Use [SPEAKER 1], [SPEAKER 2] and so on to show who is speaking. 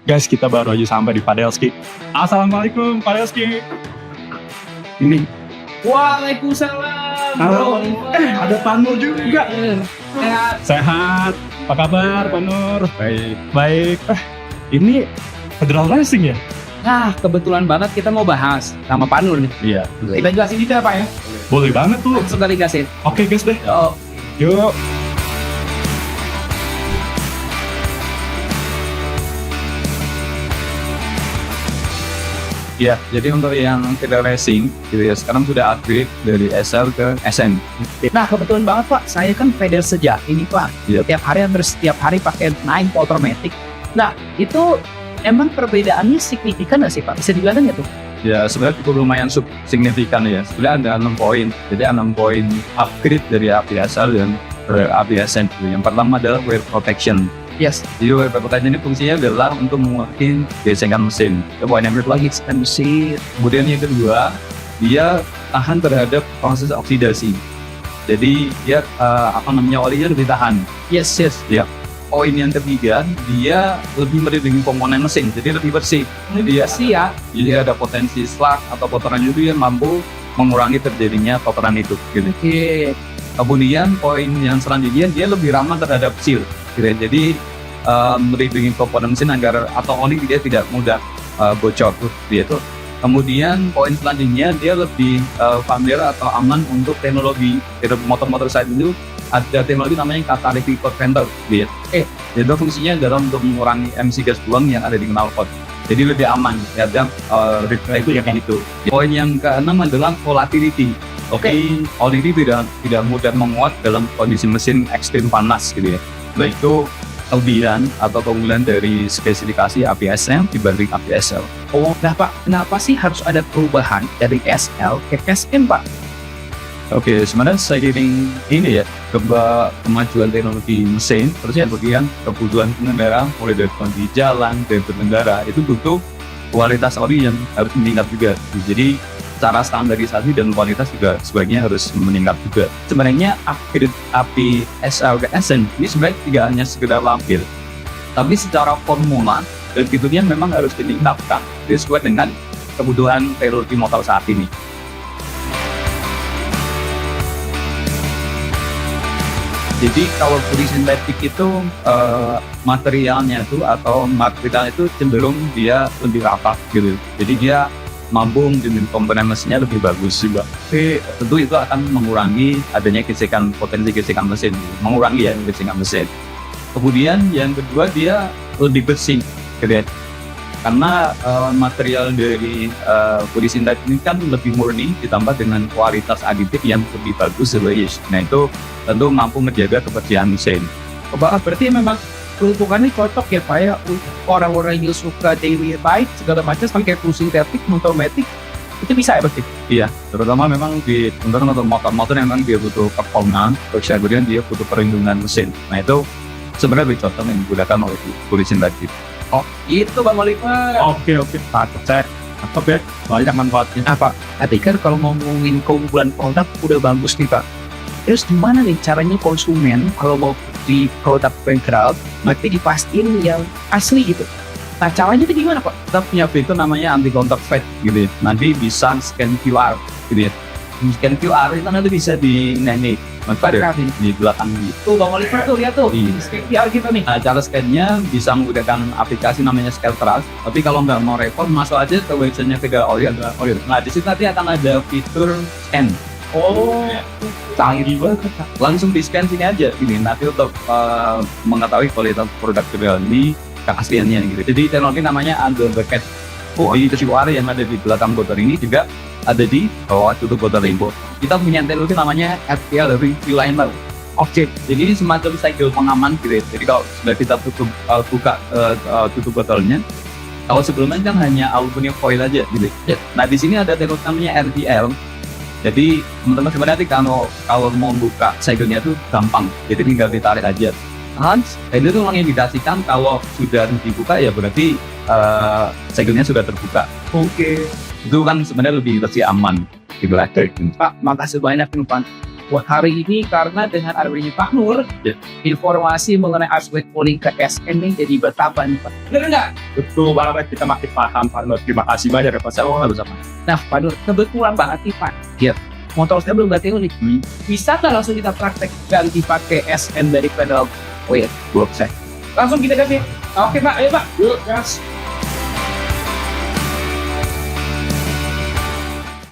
[SPEAKER 1] Guys, kita baru aja sampai di Padelski. Assalamualaikum, Padelski. Ini.
[SPEAKER 2] Waalaikumsalam.
[SPEAKER 1] Halo.
[SPEAKER 2] Bro.
[SPEAKER 1] Ada Pak Nur juga.
[SPEAKER 2] Sehat.
[SPEAKER 1] Sehat. Apa kabar, Pak Nur? Baik. Baik. Ini Federal Racing ya?
[SPEAKER 2] Nah, kebetulan banget kita mau bahas sama Pak Nur nih.
[SPEAKER 1] Iya.
[SPEAKER 2] Kita jelasin dikit Pak ya.
[SPEAKER 1] Boleh banget tuh.
[SPEAKER 2] Langsung kali gasin.
[SPEAKER 1] Oke, guys deh.
[SPEAKER 2] Yo.
[SPEAKER 1] Yuk. Ya, jadi untuk yang Federal Racing, gitu ya, sekarang sudah upgrade dari SL ke SN.
[SPEAKER 2] Nah, kebetulan banget Pak, saya kan feder sejati nih Pak.
[SPEAKER 1] Iya.
[SPEAKER 2] Setiap hari pakai 9 automatic. Nah, itu emang perbedaannya signifikan nggak sih Pak? Bisa dibilang nggak tuh?
[SPEAKER 1] Ya, sebenarnya cukup lumayan signifikan ya. Sebenarnya ada 6 poin. Jadi 6 poin upgrade dari APSL dan APSN. Yang pertama adalah wear protection.
[SPEAKER 2] Yes.
[SPEAKER 1] Jadi wear protection ini fungsinya adalah untuk mengurangi gesekan mesin. Itu poin yang kedua.
[SPEAKER 2] Lagi mesin.
[SPEAKER 1] Kemudian yang kedua, dia tahan terhadap proses oksidasi. Jadi dia olinya lebih tahan.
[SPEAKER 2] Yes.
[SPEAKER 1] Ya. Poin yang ketiga, dia lebih melindungi komponen mesin, jadi lebih bersih. Jadi
[SPEAKER 2] ya.
[SPEAKER 1] Jadi ada potensi slag atau kotoran itu yang mampu mengurangi terjadinya kotoran itu. Gitu.
[SPEAKER 2] Oke.
[SPEAKER 1] Kemudian poin yang selanjutnya, dia lebih ramah terhadap seal. Gitu. Jadi melindungi komponen mesin agar atau oli dia tidak mudah bocor. Gitu. Kemudian poin selanjutnya, dia lebih familiar atau aman untuk teknologi. Motor-motor saat itu ada teknologi namanya catalytic converter, gitu. Jadi fungsinya adalah untuk mengurangi emisi gas buang yang ada di knalpot. Jadi lebih aman terhadap itu yang itu. Poin yang keenam adalah volatility. Oli ini tidak mudah menguat dalam kondisi mesin ekstrim panas, gitu ya. Nah, itu kelebihan atau keunggulan dari spesifikasi APSM dibanding APSL.
[SPEAKER 2] Oh, nah Pak, kenapa sih harus ada perubahan dari SL ke SN Pak?
[SPEAKER 1] Oke, sebenarnya seiring ini ya, kemajuan teknologi mesin, terus kemudian kebutuhan pengendara, mulai dari kondisi jalan, dan berkendara, itu butuh kualitas oli yang harus meningkat juga. Jadi, secara standarisasi dan kualitas juga sebaiknya harus meningkat juga. Sebenarnya upgrade API SL ke SN ini sebenarnya tidak hanya sekedar lampir, tapi secara formula dan fiturnya memang harus ditingkatkan sesuai dengan kebutuhan teknologi motor saat ini. Jadi kalau bodi sintetik itu materialnya itu atau material itu cenderung dia lebih rapat gitu. Jadi dia mampu dengan komponen mesinnya lebih bagus juga. Tapi tentu itu akan mengurangi adanya potensi gesekan mesin, mengurangi ya gesekan mesin. Kemudian yang kedua, dia lebih bersih, gitu ya. Karena material dari bodi sintetik ini kan lebih murni ditambah dengan kualitas aditif yang lebih bagus sebagai. Nah, itu tentu mampu menjaga kebersihan mesin.
[SPEAKER 2] Berarti memang peruntukannya cocok ya Pak ya, orang-orang yang suka daily ride segala macam pakai cruising sintetik, otomatis itu bisa ya berarti?
[SPEAKER 1] Iya, terutama memang untuk motor-motor yang memang dia butuh performa, terus kemudian dia butuh perlindungan mesin. Nah, itu sebenarnya lebih cocok yang digunakan oleh bodi sintetik.
[SPEAKER 2] Oh, itu Bang Oliver.
[SPEAKER 1] Oke, saya cakep ya, banyak manfaatnya.
[SPEAKER 2] Pak, tadi kan kalau ngomongin keunggulan produk udah bagus nih Pak. Terus gimana nih caranya konsumen kalau mau di produk Federal, berarti dipastiin yang asli gitu. Nah, caranya itu gimana Pak?
[SPEAKER 1] Kita punya fitur namanya anti contact fade, gitu ya. Nanti bisa scan QR, gitu ya. Scan QR itu nanti bisa di di belakang gitu.
[SPEAKER 2] Tuh Bang Oliver tuh, lihat tuh.
[SPEAKER 1] Iya.
[SPEAKER 2] Scan QR kita nih.
[SPEAKER 1] Nah, cara scan-nya bisa menggunakan aplikasi namanya ScanTrust. Tapi kalau nggak mau repot, masuk aja ke website-nya Federal Oil. Nah, di situ nanti akan ada fitur scan.
[SPEAKER 2] Oh,
[SPEAKER 1] Canggih banget. Langsung di scan sini aja, ini nanti untuk mengetahui kualitas produk Federal ini keasliannya gitu. Jadi teknologi namanya under bucket. Jadi QR yang ada di belakang botol ini juga ada di bawah tutup botol impor. Kita punya teknologi namanya FPL Refill Liner. Oke, jadi ini semacam segel pengaman gitu. Jadi kalau sudah kita buka tutup botolnya, kalau sebelumnya kan hanya aluminium foil aja gitu. Nah, di sini ada teknologi namanya RTL. Jadi teman-teman sebenarnya kalau mau buka segelnya itu gampang, jadi tinggal ditarik aja. Itu tuh mengindikasikan kalau sudah dibuka ya berarti segelnya sudah terbuka.
[SPEAKER 2] Oke.
[SPEAKER 1] Itu kan sebenarnya lebih aman gitu lah.
[SPEAKER 2] Pak, makasih banyak nih Pak. buat hari ini karena dengan adanya Pak Nur,
[SPEAKER 1] Ya.
[SPEAKER 2] informasi mengenai aspek polling ke SN ini jadi bertambah nih Pak. Benar nggak?
[SPEAKER 1] Betul banget, kita makin paham Pak Nur. Terima kasih banyak ya Pak. Sama sama.
[SPEAKER 2] Nah Pak Nur, kebetulan banget nih Pak.
[SPEAKER 1] Iya.
[SPEAKER 2] Motor saya belum ganti nih. Bisa nggak langsung kita praktek ganti pakai SN dari pedal? Oh iya,
[SPEAKER 1] Boleh saya.
[SPEAKER 2] langsung kita ganti. Oke Pak, ayo Pak. Yuk, gas.